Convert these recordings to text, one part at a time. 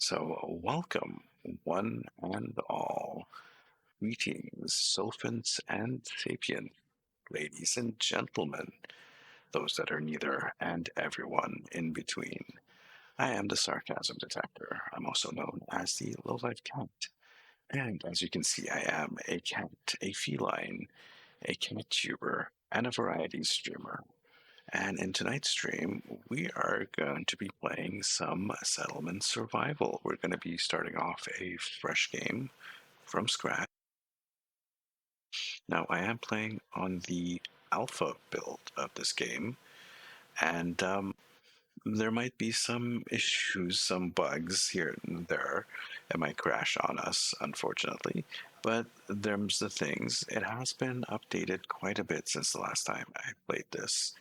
Welcome, one and all. Greetings, Sophins and Sapient, ladies and gentlemen, those that are neither, and everyone in between. I am the Sarcasm Detector. I'm also known as the Low-Life Cat. And as you can see, I am a cat, a feline, a cat tuber, and a variety streamer. And in tonight's stream, we are going to be playing some settlement survival. We're going to be starting off a fresh game from scratch. Now, I am playing on the alpha build of this game, and there might be some issues, some bugs here and there. It might crash on us, unfortunately. But there's the things. It has been updated quite a bit since the last time I played this.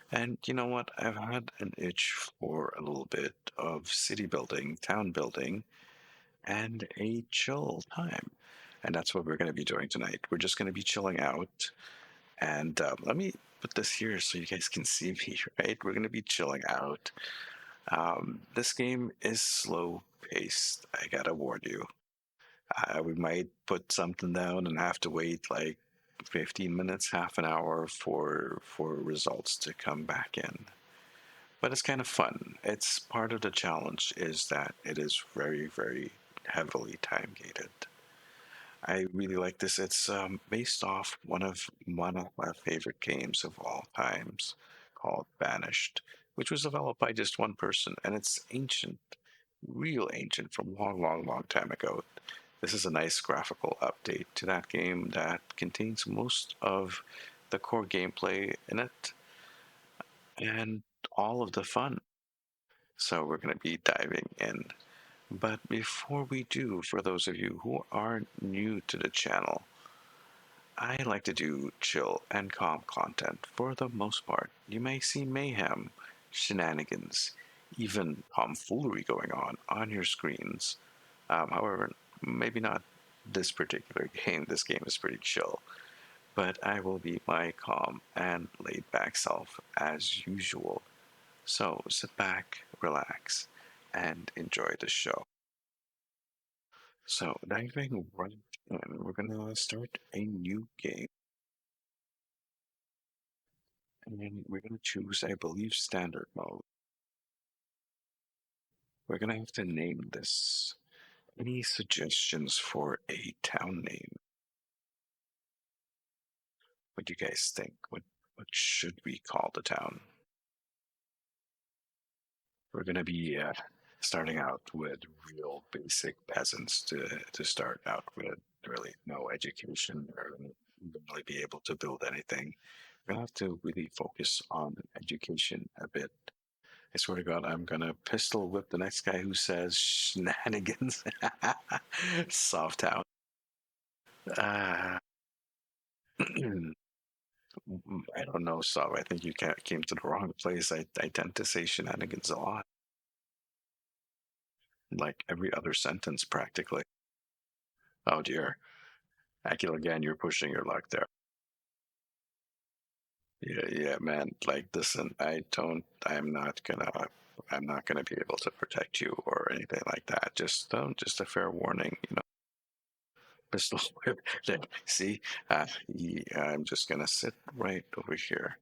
And you know what? I've had an itch for a little bit of city building, town building, and a chill time. And that's what we're going to be doing tonight. We're just going to be chilling out. And let me put this here so you guys can see me, right? We're going to be chilling out. This game is slow paced. I got to warn you. We might put something down and have to wait like 15 minutes, half an hour for results to come back in, but it's kind of fun. It's part of the challenge is that it is very, very heavily time gated. I really like this. It's based off one of my favorite games of all times, called Banished, which was developed by just one person, and it's ancient, real ancient, from long, long, long time ago. This is a nice graphical update to that game that contains most of the core gameplay in it and all of the fun. So we're going to be diving in. But before we do, for those of you who are new to the channel, I like to do chill and calm content for the most part. You may see mayhem, shenanigans, even tomfoolery going on your screens. However, maybe not this particular game. This game is pretty chill, but I will be my calm and laid back self as usual. So sit back, relax, and enjoy the show. So diving right in, we're gonna start a new game, and we're gonna choose, I believe, standard mode. We're gonna have to name this. Any suggestions for a town name? What do you guys think? What should we call the town? We're gonna be starting out with real basic peasants to start out with. Really, no education or really be able to build anything. We're gonna have to really focus on education a bit. I swear to God, I'm gonna pistol whip the next guy who says shenanigans. Soft out. Uh, I don't know, Sob. I think you came to the wrong place. I tend to say shenanigans a lot, like every other sentence practically. Oh dear. Akil, again, you're pushing your luck there. Yeah, yeah, man. Like, listen, I'm not gonna be able to protect you or anything like that. Just a fair warning, pistol whip. See, yeah, I'm just gonna sit right over here.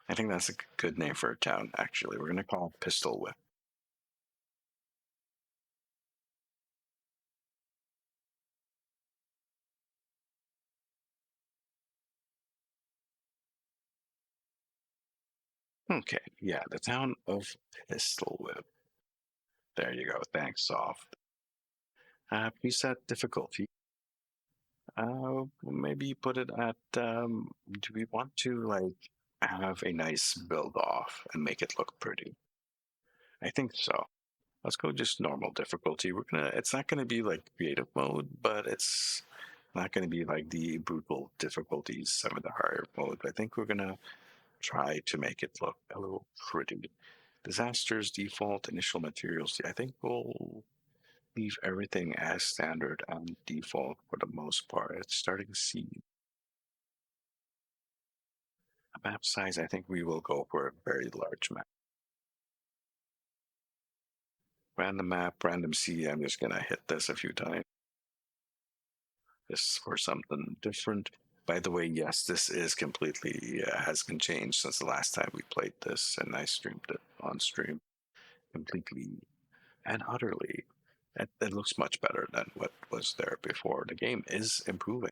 I think that's a good name for a town. Actually, we're gonna call it Pistol Whip. Okay, yeah, the town of Pistol Whip. There you go. Thanks, Soft. Preset difficulty. Maybe put it at. Do we want to like have a nice build off and make it look pretty? I think so. Let's go just normal difficulty. We're gonna. It's not gonna be like creative mode, but it's not gonna be like the brutal difficulties, some of the higher mode. I think we're gonna try to make it look a little pretty. Disasters default initial materials. I think we'll leave everything as standard and default for the most part. It's starting to see a map size. I think we will go for a very large map. Random map, random seed. I'm just gonna hit this a few times just for something different. By the way, yes, this is completely has been changed since the last time we played this, and I streamed it on stream completely and utterly. It looks much better than what was there before. The game is improving.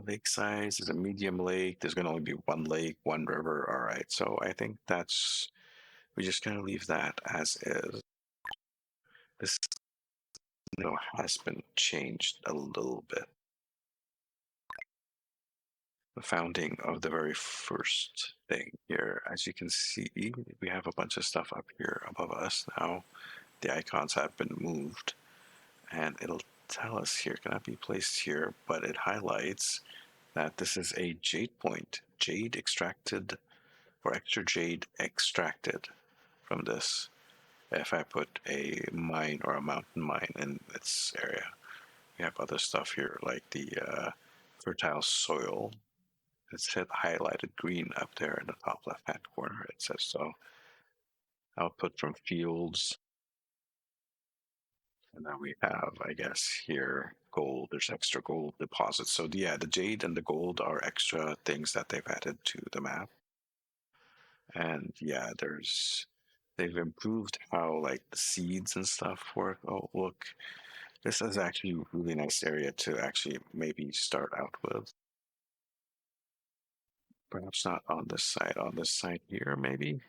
Lake size is a medium lake. There's going to only be one lake, one river. All right. So I think we're just going to leave that as is. This has been changed a little bit. The founding of the very first thing here, as you can see, we have a bunch of stuff up here above us now. The icons have been moved, and it'll tell us here, cannot be placed here, but it highlights that this is a jade point, jade extracted or extra jade extracted from this. If I put a mine or a mountain mine in this area, we have other stuff here like the fertile soil. It's highlighted green up there in the top left hand corner. It says so. Output from fields. And then we have, I guess, here gold. There's extra gold deposits. So yeah, the jade and the gold are extra things that they've added to the map. And yeah, they've improved how like the seeds and stuff work. Oh, look, this is actually a really nice area to actually maybe start out with. Perhaps not on this side here, maybe.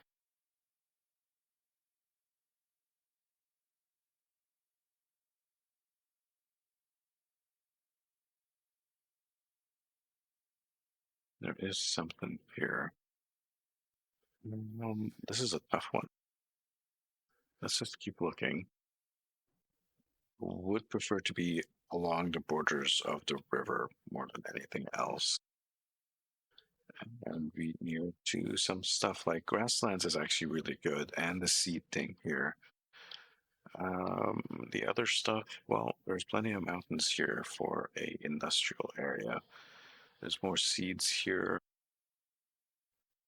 There is something here. This is a tough one. Let's just keep looking. Would prefer to be along the borders of the river more than anything else. And be near to some stuff like grasslands is actually really good, and the seed thing here. The other stuff, well, there's plenty of mountains here for a industrial area. There's more seeds here.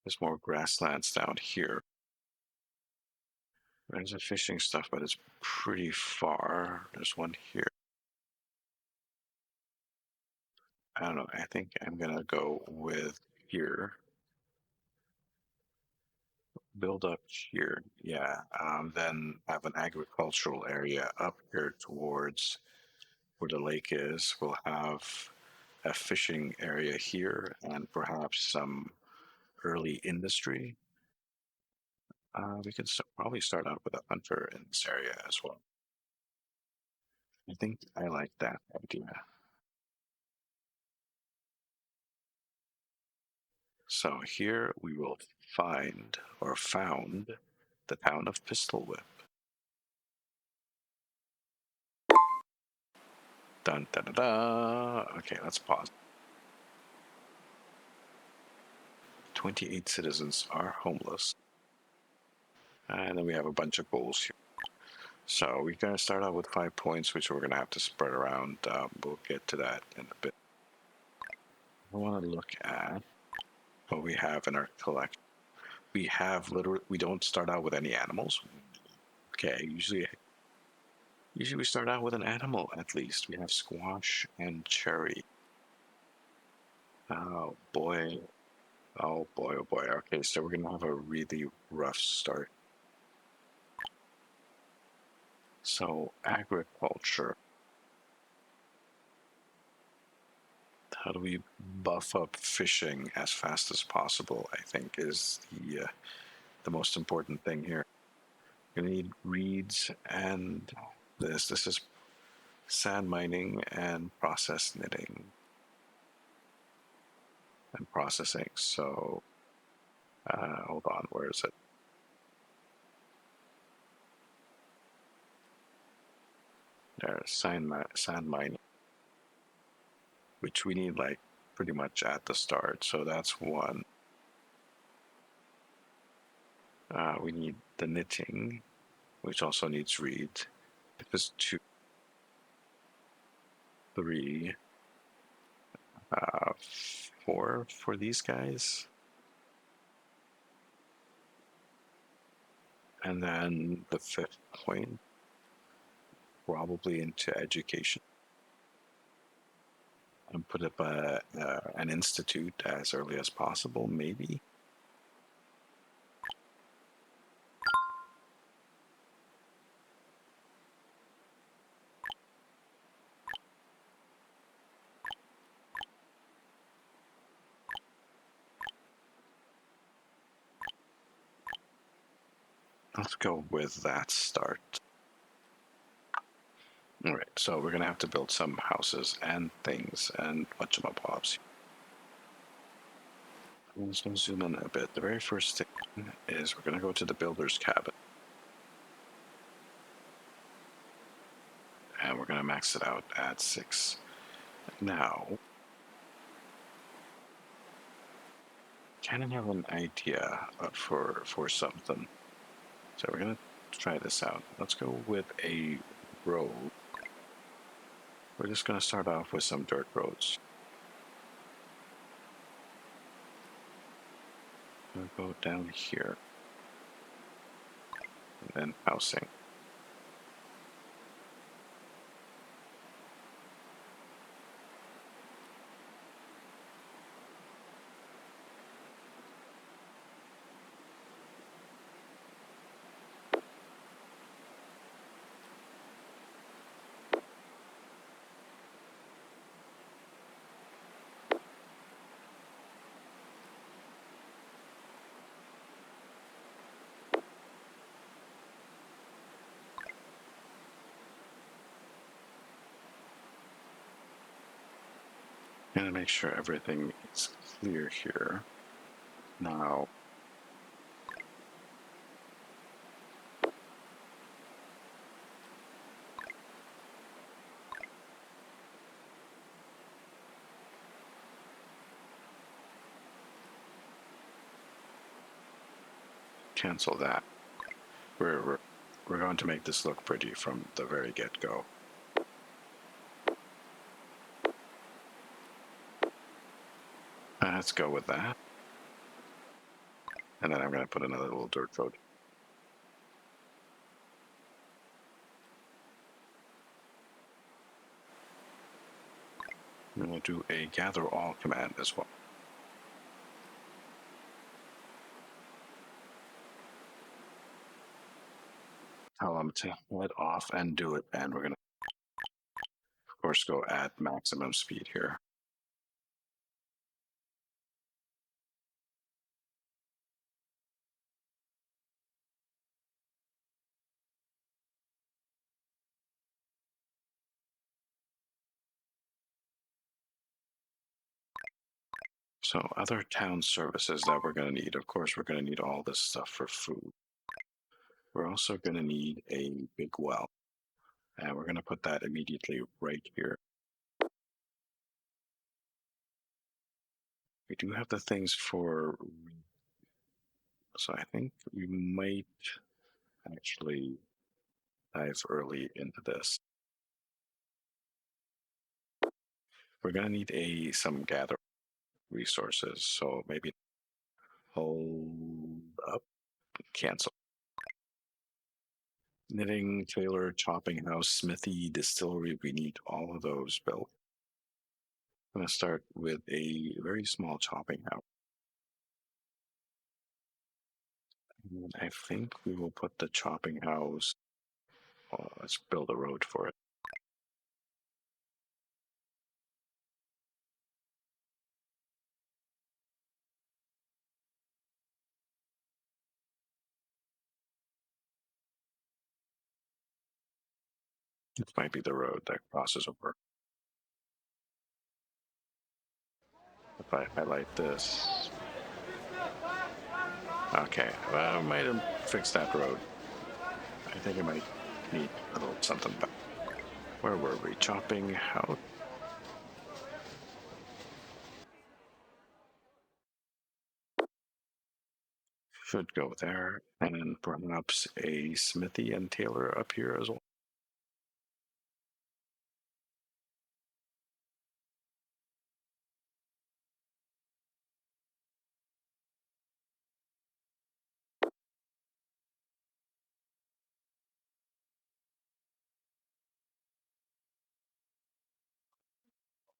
There's more grasslands down here. There's a fishing stuff, but it's pretty far. There's one here. I don't know. I think I'm gonna go with here. Build up here, yeah. Then have an agricultural area up here towards where the lake is. We'll have a fishing area here and perhaps some early industry. We can probably start out with a hunter in this area as well. I think I like that idea. So here we will find or found the town of Pistol Whip. Dun da da da. Okay, let's pause. 28 citizens are homeless. And then we have a bunch of goals here. So we're going to start out with 5 points, which we're going to have to spread around. We'll get to that in a bit. I want to look at what we have in our collection. We have literally, we don't start out with any animals. Okay, usually we start out with an animal at least. We have squash and cherry. Oh boy. Oh boy, oh boy. Okay, so we're going to have a really rough start. So, agriculture. How do we buff up fishing as fast as possible? I think is the most important thing here. You're gonna need reeds and this. This is sand mining and process knitting and processing. So hold on, where is it? There's sand mining, which we need like pretty much at the start. So that's one. We need the knitting, which also needs reed. This is two, three, uh, four for these guys. And then the fifth point, probably into education, and put up an institute as early as possible, maybe. Let's go with that start. All right, so we're gonna have to build some houses and things and whatchamabobs. Let's zoom in a bit. The very first thing is we're gonna go to the builder's cabin, and we're gonna max it out at 6. Now, kind of have an idea for something, so we're gonna try this out. Let's go with a road. We're just gonna start off with some dirt roads. We'll go down here, and then housing. Gonna make sure everything is clear here. Now, cancel that. We're going to make this look pretty from the very get-go. Let's go with that. And then I'm going to put another little dirt road. I'm going to do a gather all command as well. Tell them to head off and do it. And we're going to, of course, go at maximum speed here. So other town services that we're going to need, of course, we're going to need all this stuff for food. We're also going to need a big well. And we're going to put that immediately right here. We do have the things for, so I think we might actually dive early into this. We're going to need some gather resources, so maybe hold up, cancel. Knitting, tailor, chopping house, smithy, distillery, we need all of those built. I'm going to start with a very small chopping house. And I think we will put the chopping house, let's build a road for it. This might be the road that crosses over. If I highlight this. Okay, well, I might have fixed that road. I think I might need a little something back. Where were we? Chopping house. Should go there. And perhaps a smithy and tailor up here as well.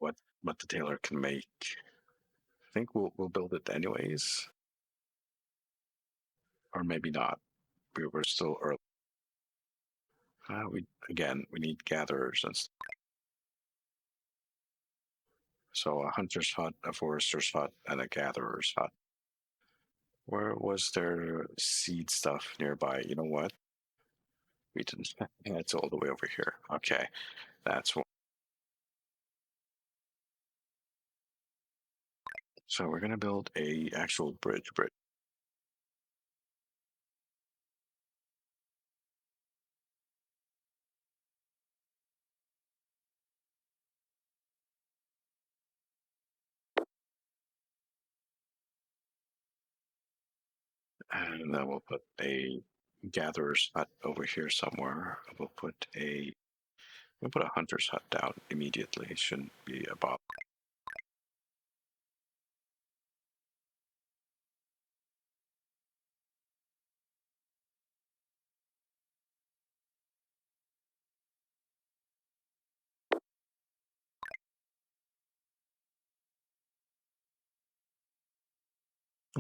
what the tailor can make. I think we'll build it anyways, or maybe not. We're still early. We need gatherers and so a hunter's hut, a forester's hut, and a gatherer's hut. Where was there seed stuff nearby? You know what? We didn't. Yeah, it's all the way over here. Okay, that's what. So we're gonna build a actual bridge, and then we'll put a gatherer's hut over here somewhere. We'll put a hunter's hut down immediately. It shouldn't be a bother.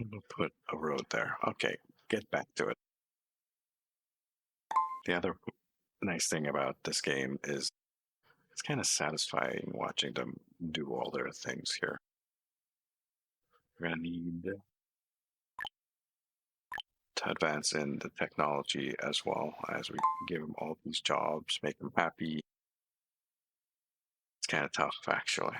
We'll put a road there. Okay, get back to it. The other nice thing about this game is it's kind of satisfying watching them do all their things here. We're gonna need to advance in the technology as well as we give them all these jobs, make them happy. It's kind of tough, actually.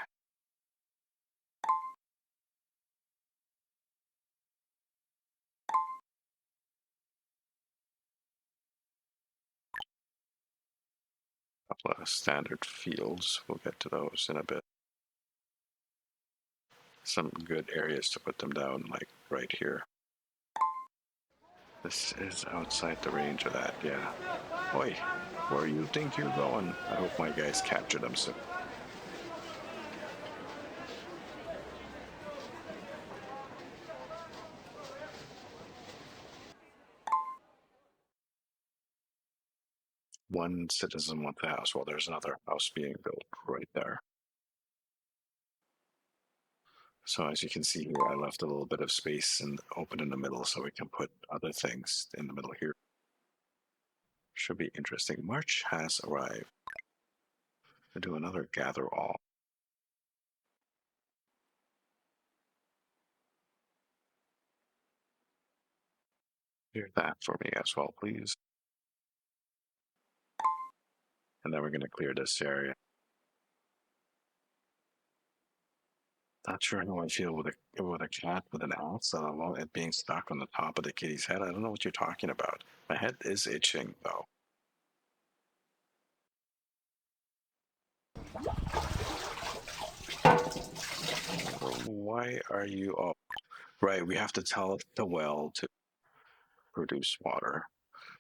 A couple of standard fields. We'll get to those in a bit. Some good areas to put them down, like right here. This is outside the range of that, yeah. Oi, where you think you're going? I hope my guys capture them soon. One citizen, one house. Well, there's another house being built right there. So as you can see here, I left a little bit of space and open in the middle so we can put other things in the middle here. Should be interesting. March has arrived. We'll do another gather all. Do that for me as well, please. And then we're going to clear this area. Not sure how I feel with a cat with an axe, it being stuck on the top of the kitty's head. I don't know what you're talking about. My head is itching though. Why are you? Oh, right. We have to tell the well to produce water.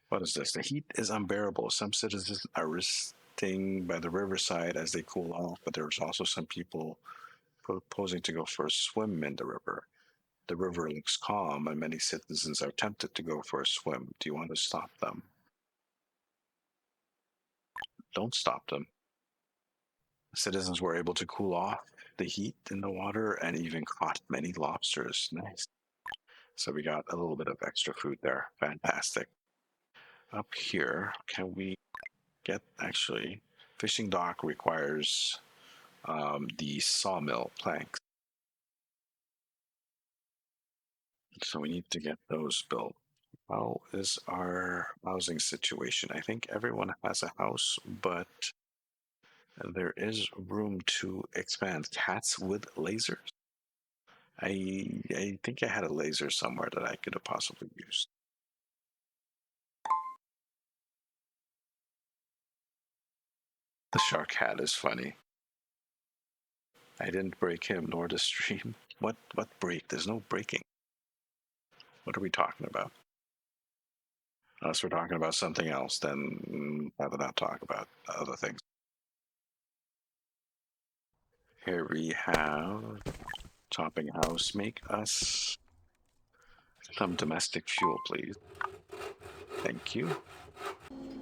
What is this? The heat is unbearable. Some citizens are resting by the riverside as they cool off, but there's also some people proposing to go for a swim in the river. The river looks calm, and many citizens are tempted to go for a swim. Do you want to stop them? Don't stop them. Citizens were able to cool off the heat in the water and even caught many lobsters. Nice. So we got a little bit of extra food there. Fantastic. Up here, can we get actually? Fishing dock requires the sawmill planks. So we need to get those built. How is our housing situation? I think everyone has a house, but there is room to expand. Cats with lasers? I think I had a laser somewhere that I could have possibly used. The shark hat is funny. I didn't break him nor the stream. What break? There's no breaking. What are we talking about? Unless we're talking about something else, then rather not talk about other things. Here we have chopping house. Make us some domestic fuel, please. Thank you.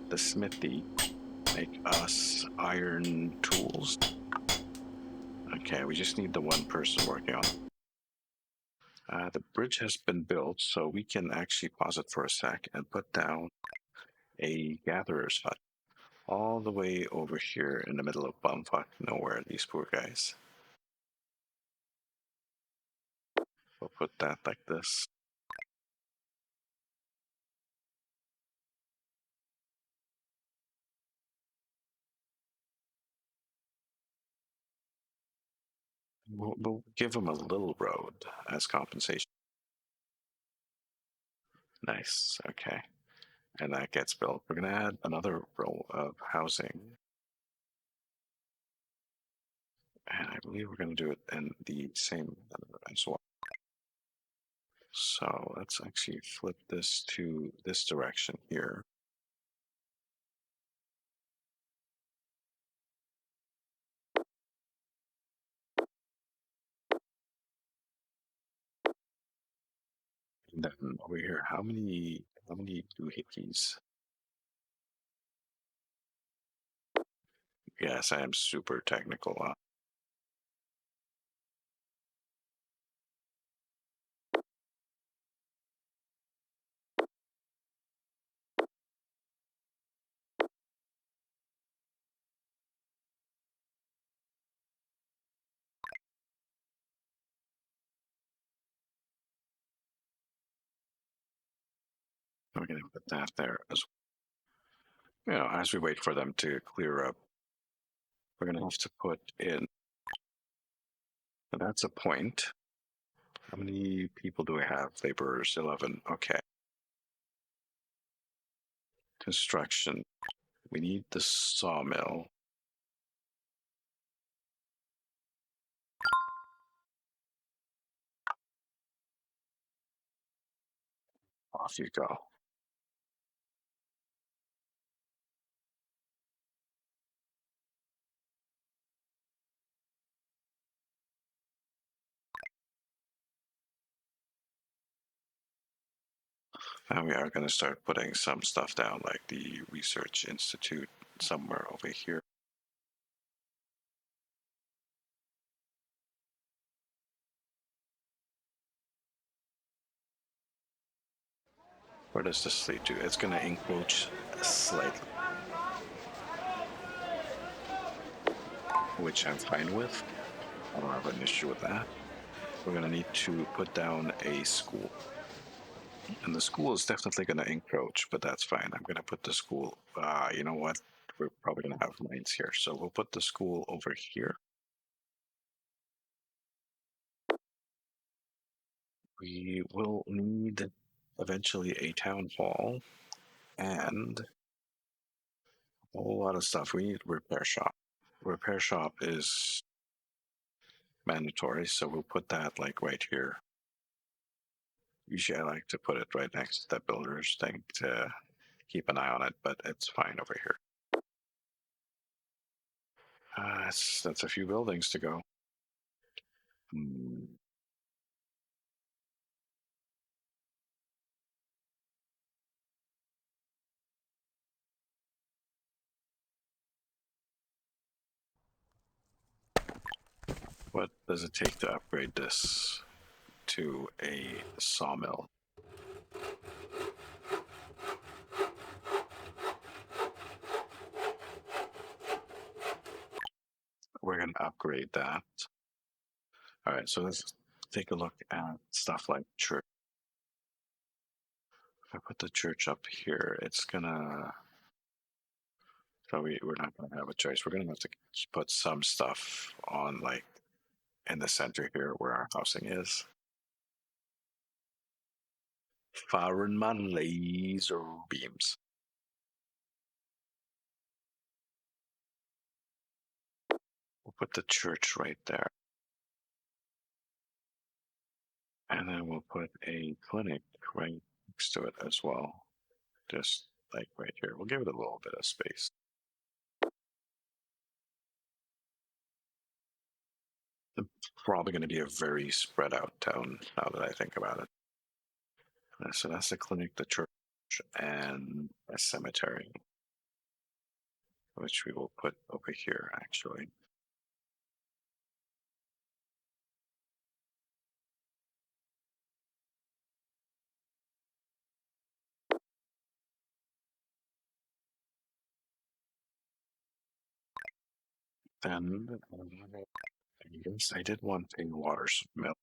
The smithy. Make us iron tools. Okay, we just need the one person working on it. The bridge has been built, so we can actually pause it for a sec and put down a gatherer's hut all the way over here in the middle of bumfuck nowhere, these poor guys. We'll put that like this. We'll give them a little road as compensation. Nice. Okay. And that gets built. We're going to add another row of housing. And I believe we're going to do it in the same manner as well. So let's actually flip this to this direction here. And then over here, how many doohickeys? Yes, I am super technical. We're going to put that there as as we wait for them to clear up. We're going to have to put in. That's a point. How many people do we have? Laborers, 11. Okay. Construction. We need the sawmill. Off you go. And we are going to start putting some stuff down, like the Research Institute somewhere over here. Where does this lead to? It's going to encroach slightly, which I'm fine with. I don't have an issue with that. We're going to need to put down a school. And the school is definitely going to encroach, but that's fine. I'm going to put the school, you know what? We're probably going to have lines here. So we'll put the school over here. We will need eventually a town hall and a whole lot of stuff. We need repair shop. Repair shop is mandatory, so we'll put that like right here. Usually I like to put it right next to the builder's thing to keep an eye on it, but it's fine over here. That's a few buildings to go. Hmm. What does it take to upgrade this to a sawmill? We're going to upgrade that. All right, so let's take a look at stuff like church. If I put the church up here, it's gonna. So we're not gonna have a choice. We're gonna have to put some stuff on like in the center here where our housing is. Firing my laser beams. We'll put the church right there. And then we'll put a clinic right next to it as well. Just like right here. We'll give it a little bit of space. It's probably going to be a very spread out town now that I think about it. So that's the clinic, the church, and a cemetery, which we will put over here actually. Then I guess I did want a water mill,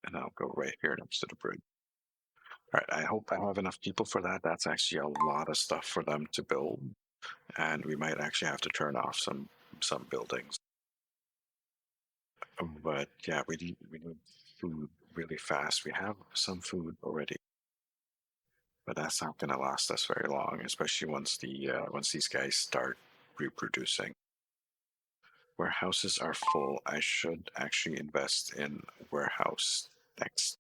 and I'll go right here next to the bridge. All right, I hope I have enough people for that. That's actually a lot of stuff for them to build, and we might actually have to turn off some buildings. But yeah, we need food really fast. We have some food already, but that's not going to last us very long, especially once these guys start reproducing. Warehouses are full. I should actually invest in warehouse next.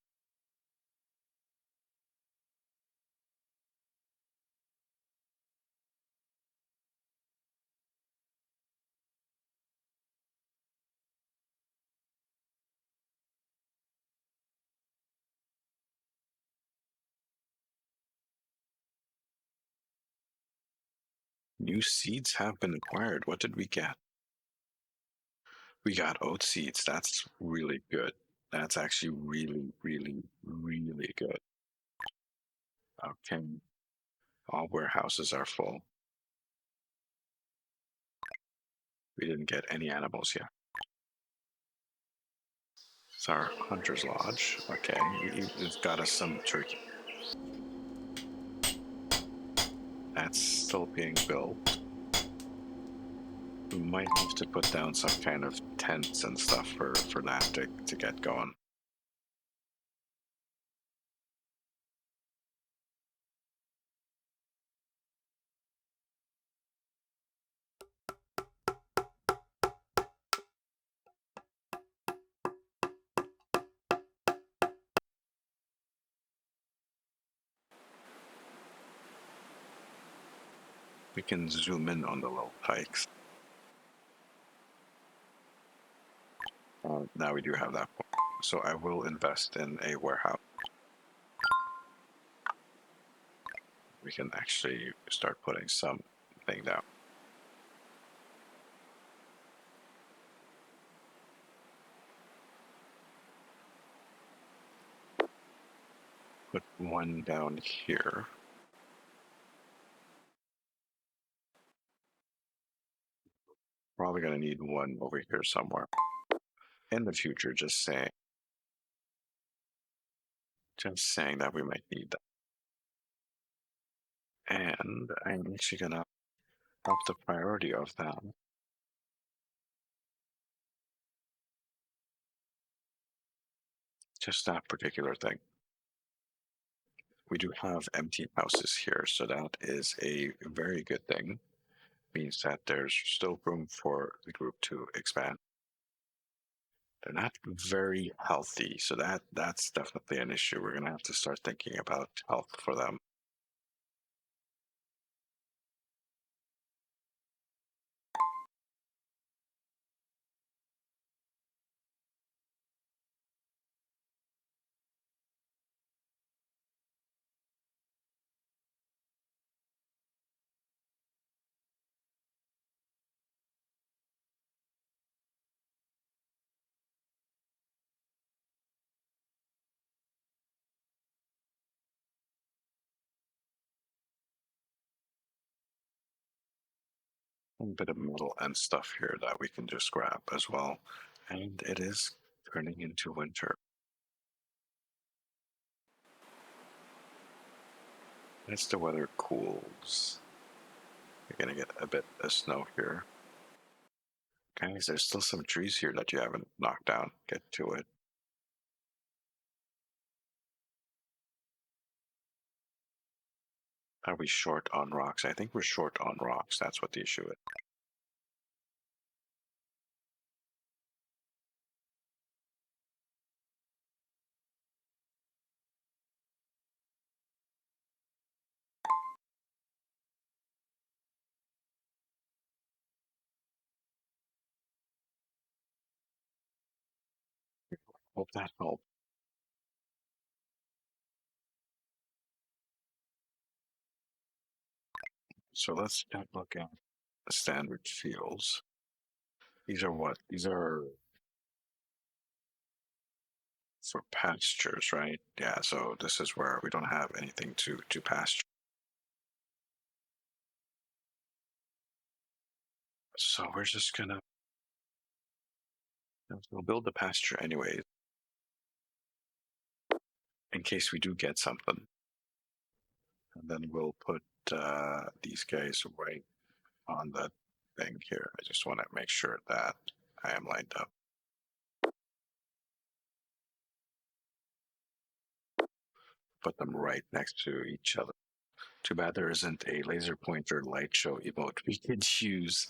New seeds have been acquired. What did we get? We got oat seeds. That's really good. That's actually really, really, really good. Okay. All warehouses are full. We didn't get any animals yet. It's our hunter's lodge. Okay. We've got us some turkey. That's still being built. We might have to put down some kind of tents and stuff for that to get going. We can zoom in on the little hikes. Now we do have that point. So I will invest in a warehouse. We can actually start putting something down. Put one down here. Probably going to need one over here somewhere in the future. Just saying that we might need that. And I'm actually going to up the priority of that. Just that particular thing. We do have empty houses here, so that is a very good thing. Means that there's still room for the group to expand. They're not very healthy, so that's definitely an issue. We're gonna have to start thinking about health for them. A bit of metal and stuff here that we can just grab as well. And it is turning into winter. As the weather cools, you're gonna get a bit of snow here. Guys, there's still some trees here that you haven't knocked down. Get to it. Are we short on rocks? I think we're short on rocks. That's what the issue is. Hope that helped. So let's look at the standard fields. These are what? These are for pastures, right? Yeah, so this is where we don't have anything to pasture. So we're just gonna we'll build the pasture anyways, in case we do get something. And then we'll put these guys right on the thing here. I just want to make sure that I am lined up. Put them right next to each other. Too bad there isn't a laser pointer light show emote we could use.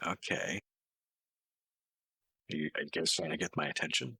Okay. You, I guess, trying to get my attention.